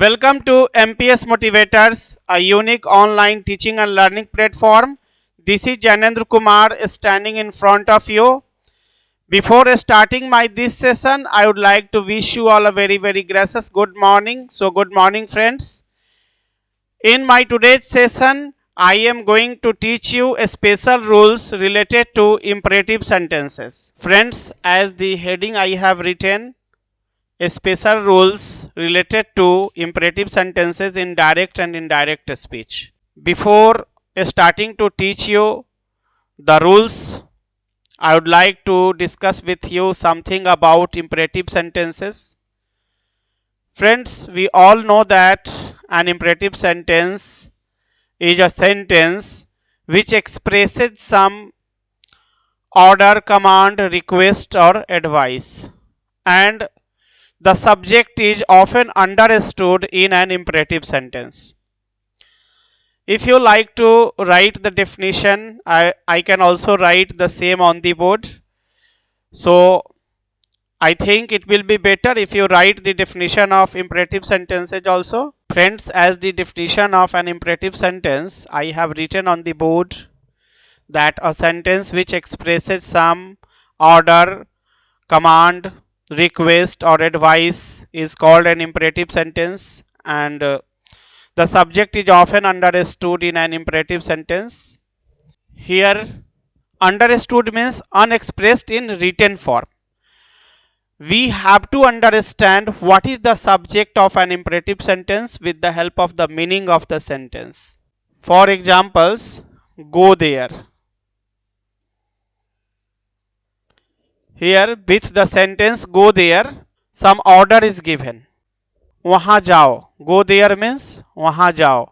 Welcome to MPS Motivators, a unique online teaching and learning platform. This is Janendra Kumar standing in front of you. Before starting this session, I would like to wish you all a very gracious good morning. So good morning friends. In my today's session, I am going to teach you a special rules related to imperative sentences. Friends, as the heading I have written, special rules related to imperative sentences in direct and indirect speech. Before starting to teach you the rules, I would like to discuss with you something about imperative sentences. Friends, we all know that an imperative sentence is a sentence which expresses some order, command, request, or advice, and the subject is often understood in an imperative sentence. If you like to write the definition, I can also write the same on the board. So I think it will be better if you write the definition of imperative sentences also. Friends, as the definition of an imperative sentence, I have written on the board that a sentence which expresses some order, command, request, or advice is called an imperative sentence, and the subject is often understood in an imperative sentence. Here, understood means unexpressed in written form. We have to understand what is the subject of an imperative sentence with the help of the meaning of the sentence. For examples, go there. Here, with the sentence go there, some order is given. वहां जाओ. Go there means वहां जाओ,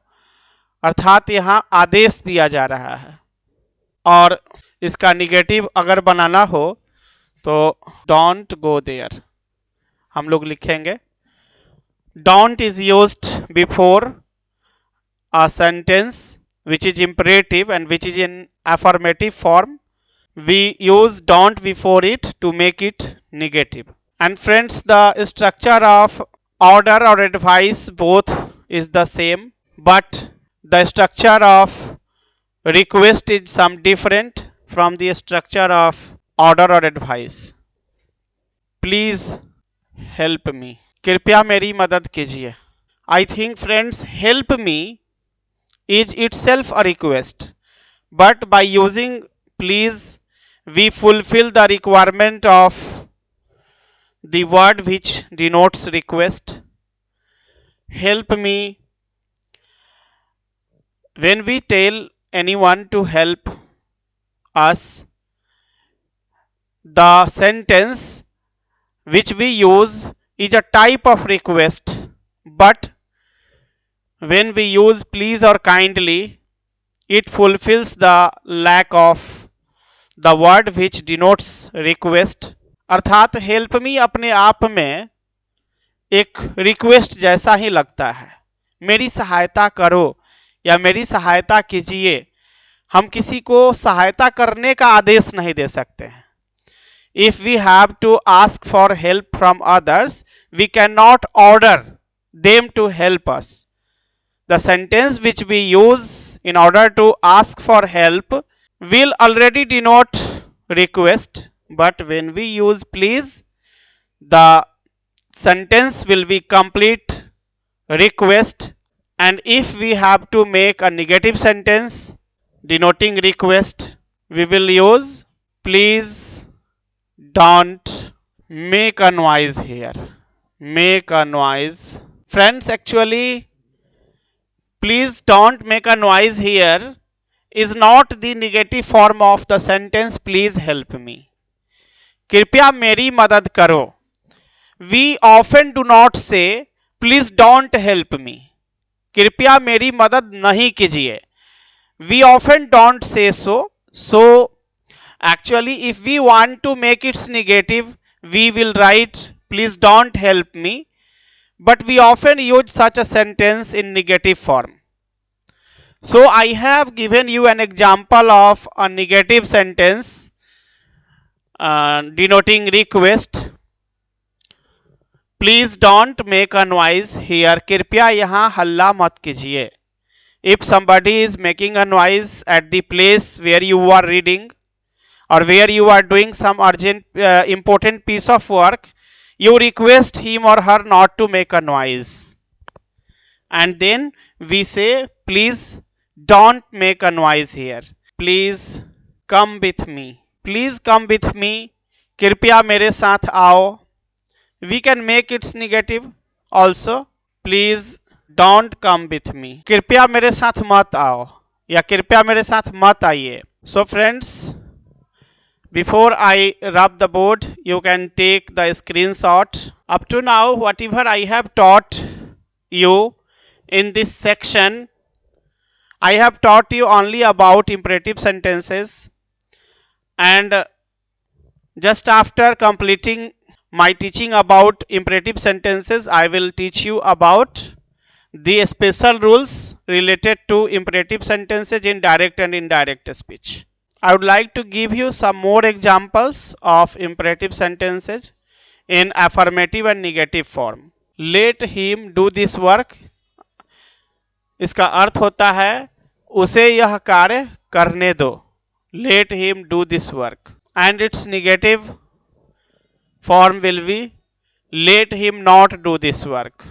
अर्थात यहाँ आदेश दिया जा रहा है. और इसका निगेटिव अगर बनाना हो तो डोंट गो देयर हम लोग लिखेंगे. Don't is used before a sentence which is imperative and which is in affirmative form. We use don't before it to make it negative. And friends, the structure of order or advice both is the same, but the structure of request is some different from the structure of order or advice. Please help me. कृपया मेरी मदद कीजिए. I think friends, help me is itself a request, but by using please we fulfill the requirement of the word which denotes request. Help me. When we tell anyone to help us, the sentence which we use is a type of request, but when we use please or kindly, it fulfills the lack of the word which denotes request. अर्थात help me अपने आप में एक request जैसा ही लगता है. मेरी सहायता करो या मेरी सहायता कीजिए. हम किसी को सहायता करने का आदेश नहीं दे सकते हैं. If we have to ask for help from others, we cannot order them to help us. The sentence which we use in order to ask for help will already denote request, but when we use please, the sentence will be complete request. And if we have to make a negative sentence denoting request, we will use please don't make a noise here. Make a noise. Friends, actually please don't make a noise here is not the negative form of the sentence please help me. कृपया मेरी मदद करो. We often do not say please don't help me. कृपया मेरी मदद नहीं कीजिए. We often don't say so. So actually if we want to make it negative, we will write please don't help me, but we often use such a sentence in negative form. So I have given you an example of a negative sentence denoting request. Please don't make a noise here, कृपया यहाँ हल्ला मत कीजिए. If somebody is making a noise at the place where you are reading or where you are doing some urgent important piece of work, you request him or her not to make a noise, and then we say please don't make a noise here. Please come with me. Please come with me, कृपया मेरे साथ आओ. We can make its negative also. Please don't come with me, कृपया मेरे साथ मत आओ या कृपया मेरे साथ मत आइए. So friends, before I rub the board, you can take the screenshot. Up to now, whatever I have taught you in this section, I have taught you only about imperative sentences, and just after completing my teaching about imperative sentences, I will teach you about the special rules related to imperative sentences in direct and indirect speech. I would like to give you some more examples of imperative sentences in affirmative and negative form. Let him do this work. इसका अर्थ होता है उसे यह कार्य करने दो. Let him do this work. And its negative form will be let him not do this work.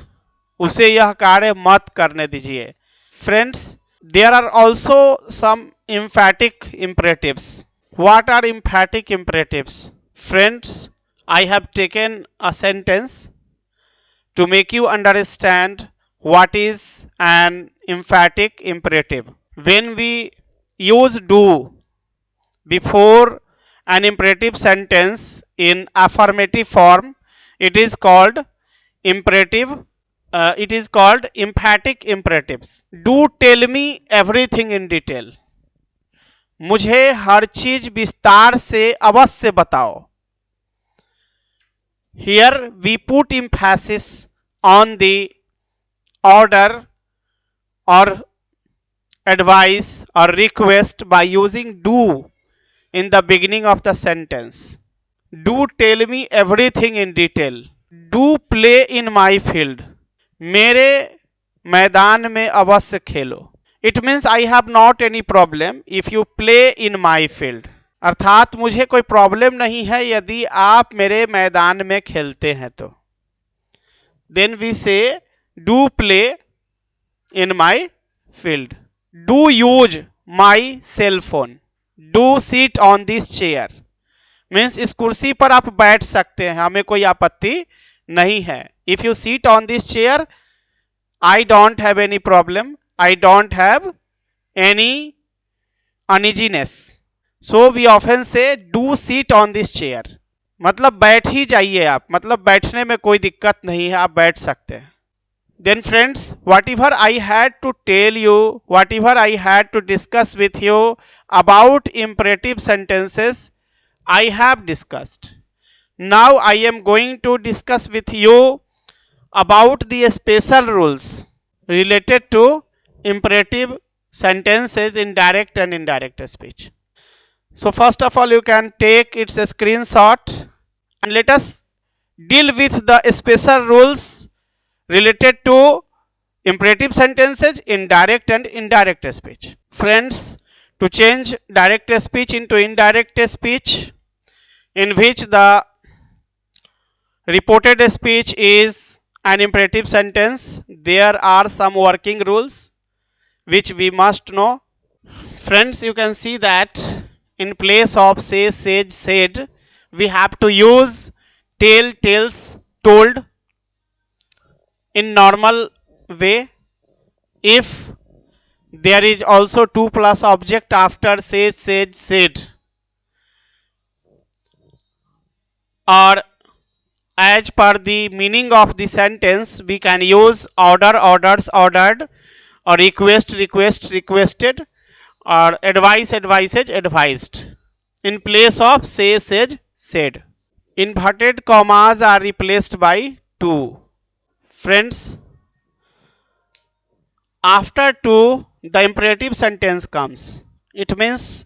उसे यह कार्य मत करने दीजिए. Friends, there are also some emphatic imperatives. What are emphatic imperatives? Friends, I have taken a sentence to make you understand what is an emphatic imperative. When we use do before an imperative sentence in affirmative form, it is called imperative. It is called emphatic imperatives. Do tell me everything in detail. मुझे हर चीज विस्तार से अवश्य बताओ. Here we put emphasis on the order or advice or request by using do in the beginning of the sentence. Do tell me everything in detail. Do play in my field. मेरे मैदान में अवश्य खेलो. It means I have not any problem if you play in my field. अर्थात मुझे कोई problem नहीं है यदि आप मेरे मैदान में खेलते हैं तो. Then we say do play in my field. Do use my cell phone. Do sit on this chair. Means इस कुर्सी पर आप बैठ सकते हैं, हमें कोई आपत्ति नहीं है. If you sit on this chair, I don't have any problem. I don't have any uneasiness. So we often say do sit on this chair. मतलब बैठ ही जाइए आप, मतलब बैठने में कोई दिक्कत नहीं है, आप बैठ सकते हैं. Then friends, whatever I had to tell you, whatever I had to discuss with you about imperative sentences, I have discussed. Now I am going to discuss with you about the special rules related to imperative sentences in direct and indirect speech. So first of all, you can take its screenshot and let us deal with the special rules related to imperative sentences in direct and indirect speech. Friends, to change direct speech into indirect speech, in which the reported speech is an imperative sentence, there are some working rules which we must know. Friends, you can see that in place of say, said, said, we have to use tell, tells, told in normal way. If there is also to plus object after say, said, said, or as per the meaning of the sentence, we can use order, orders, ordered, or request, request, requested, or advice, advised, advised, in place of say, said, said. Inverted commas are replaced by to. Friends, after to, the imperative sentence comes. It means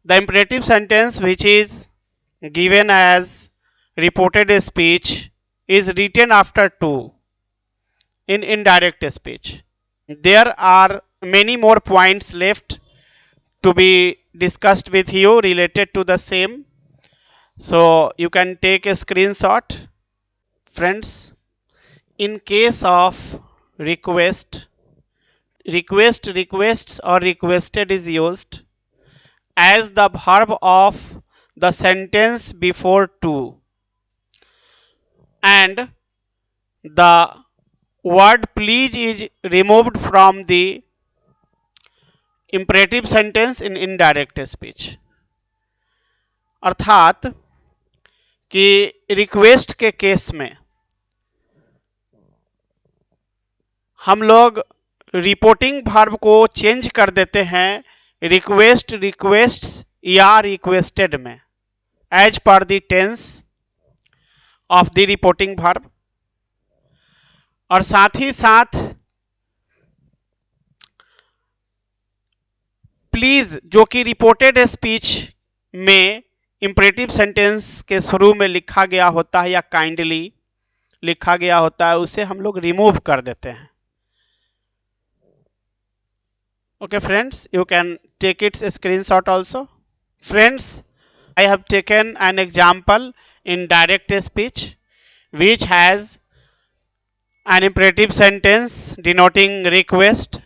the imperative sentence which is given as reported speech is written after to in indirect speech. There are many more points left to be discussed with you related to the same. So you can take a screenshot. Friends, in case of request, requests or requested is used as the verb of the sentence before to, and the word please is removed from the imperative sentence in indirect speech. अर्थात कि request के case में हम लोग reporting verb को change कर देते हैं रिक्वेस्ट्स या रिक्वेस्टेड में as per the tense of the reporting verb, और साथ ही साथ प्लीज जो कि रिपोर्टेड स्पीच में इंपरेटिव सेंटेंस के शुरू में लिखा गया होता है या काइंडली लिखा गया होता है, उसे हम लोग रिमूव कर देते हैं. Okay friends, you can take its screenshot also. Friends, I have taken an example in direct speech which has an imperative sentence denoting request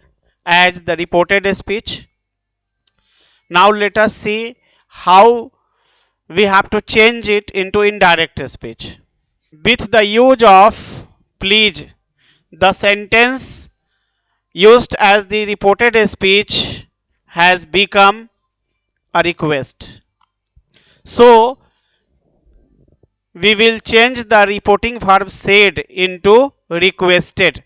as the reported speech. Now let us see how we have to change it into indirect speech. With the use of please, the sentence used as the reported speech has become a request. So we will change the reporting verb said into requested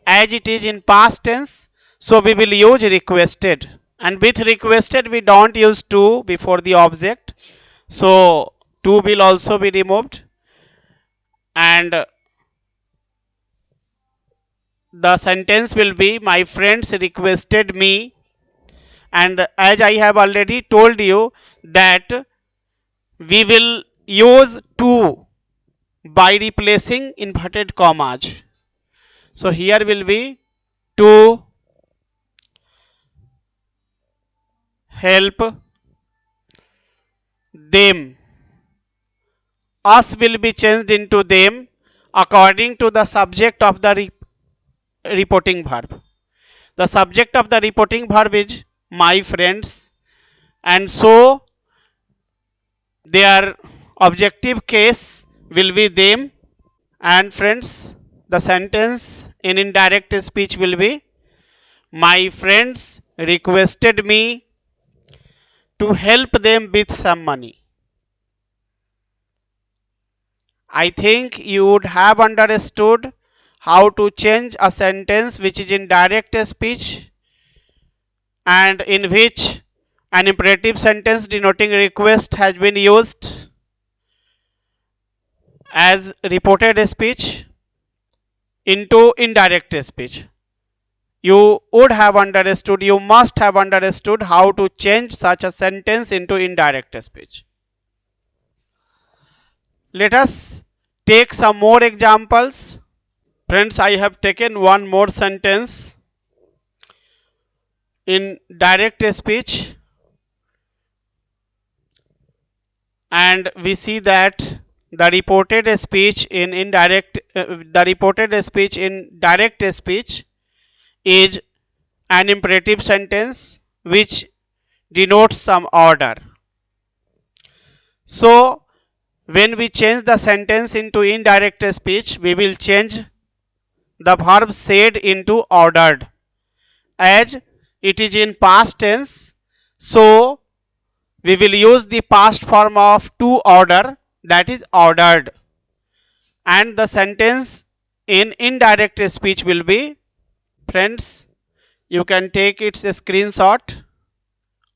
as it is in past tense. So we will use requested, and with requested we don't use to before the object, so to will also be removed, and the sentence will be my friends requested me. And as I have already told you that we will use to by replacing inverted commas. So here will be to help them. Us will be changed into them according to the subject of the reporting verb. The subject of the reporting verb is my friends, and so their objective case will be them. And friends, the sentence in indirect speech will be my friends requested me to help them with some money. I think you would have understood how to change a sentence which is in direct speech and in which an imperative sentence denoting request has been used as reported speech into indirect speech. You would have understood, you must have understood how to change such a sentence into indirect speech. Let us take some more examples. Friends, I have taken one more sentence in direct speech, and we see that the reported speech in direct speech is an imperative sentence which denotes some order. So when we change the sentence into indirect speech, we will change the verb said into ordered as it is in past tense. So we will use the past form of to order, that is ordered, and the sentence in indirect speech will be, friends, you can take its screenshot,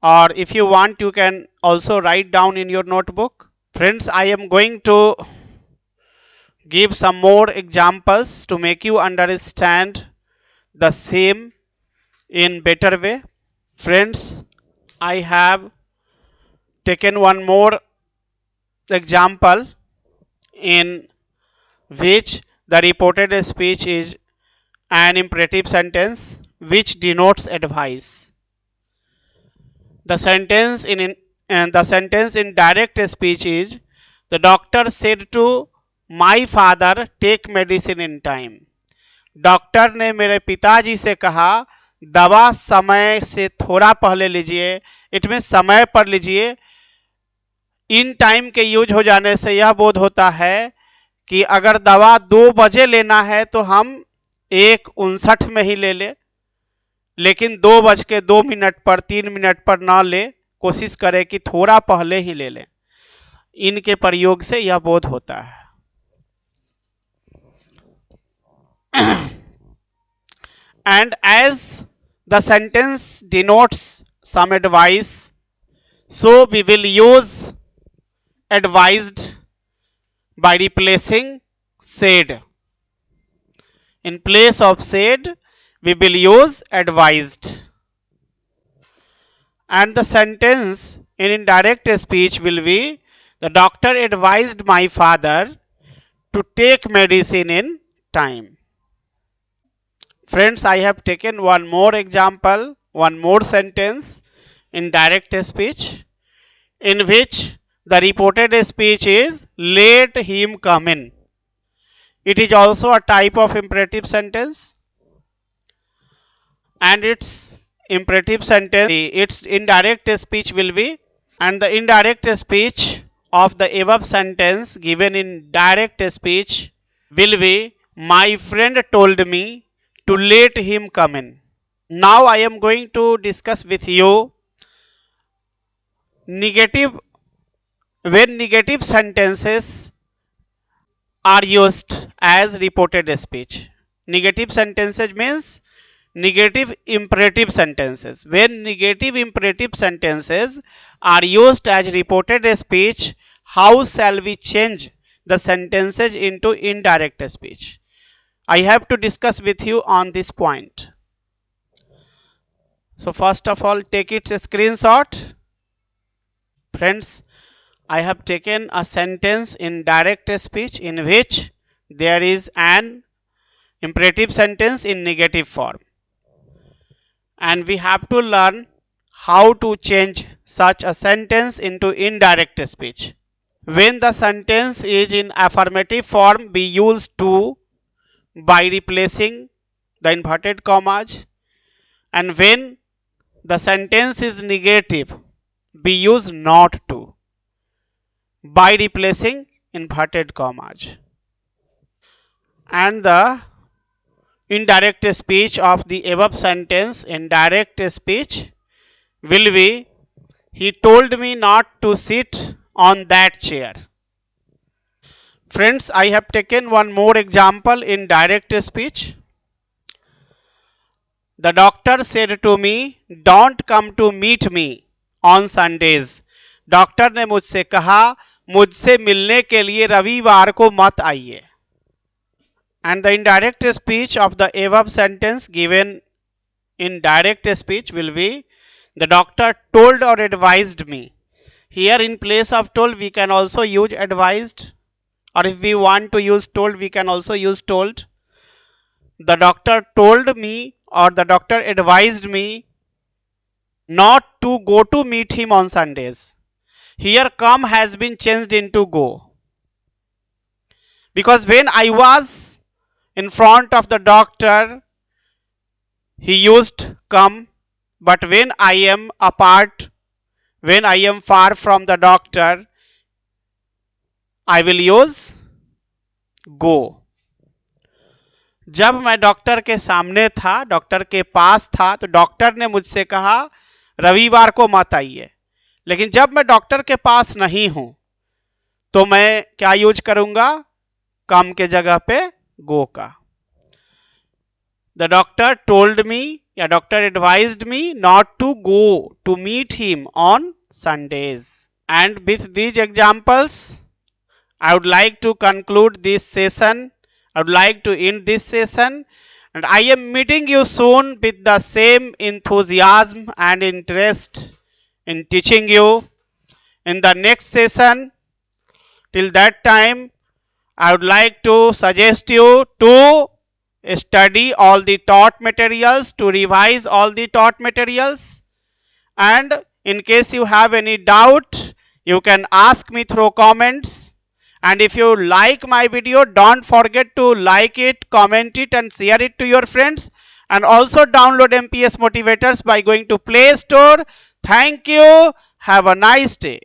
or if you want you can also write down in your notebook. Friends, I am going to give some more examples to make you understand the same in better way. Friends, I have taken one more example in which the reported speech is an imperative sentence which denotes advice. The sentence in and the sentence in direct speech is the doctor said to my father take medicine in time. Doctor ने मेरे पिताजी से कहा दवा समय से थोड़ा पहले लीजिए. इट मीन समय पर लीजिए. इन टाइम के यूज हो जाने से यह बोध होता है कि अगर दवा 2 बजे लेना है तो हम 1:59 में ही ले लें, लेकिन 2:02 पर 3 मिनट पर ना ले. कोशिश करें कि थोड़ा पहले ही ले लें. इनके प्रयोग से यह बोध होता है. And as the sentence denotes some advice, so we will use advised by replacing said. In place of said, we will use advised. And the sentence in indirect speech will be the doctor advised my father to take medicine in time. Friends, I have taken one more example, one more sentence in direct speech in which the reported speech is let him come in. It is also a type of imperative sentence, and its imperative sentence, its indirect speech will be, and the indirect speech of the above sentence given in direct speech will be my friend told me to let him come in. Now I am going to discuss with you negative, when negative sentences are used as reported speech. Negative sentences means negative imperative sentences. When negative imperative sentences are used as reported speech, how shall we change the sentences into indirect speech? I have to discuss with you on this point. So first of all, take its screenshot. Friends, I have taken a sentence in direct speech in which there is an imperative sentence in negative form, and we have to learn how to change such a sentence into indirect speech. When the sentence is in affirmative form, we use to by replacing the inverted commas, and when the sentence is negative, we use not to by replacing inverted commas. And the indirect speech of the above sentence, indirect speech will be he told me not to sit on that chair. Friends, I have taken one more example in direct speech. The doctor said to me, don't come to meet me on Sundays. Doctor ने मुझसे कहा मुझसे मिलने के लिए रविवार को मत आइए. And the indirect speech of the above sentence given in direct speech will be the doctor told or advised me. Here in place of told we can also use advised, or if we want to use told we can also use told. The doctor told me or the doctor advised me not to go to meet him on Sundays. Here come has been changed into go, because when I was in front of the doctor he used come, but when I am apart, when I am far from the doctor, I will use go. जब मैं doctor के सामने था, doctor के पास था, तो doctor ने मुझसे कहा रविवार को मत आइए. लेकिन जब मैं डॉक्टर के पास नहीं हूं तो मैं क्या यूज करूंगा? कम के जगह पे गो का. द डॉक्टर टोल्ड मी या doctor advised me not to go to meet him on Sundays. And with these examples I would like to conclude this session. I would like to end this session, and I am meeting you soon with the same enthusiasm and interest in teaching you in the next session. Till that time, I would like to suggest you to study all the taught materials, to revise all the taught materials, and in case you have any doubt, you can ask me through comments. And if you like my video, don't forget to like it, comment it, and share it to your friends. And also download MPS Motivators by going to Play Store. Thank you. Have a nice day.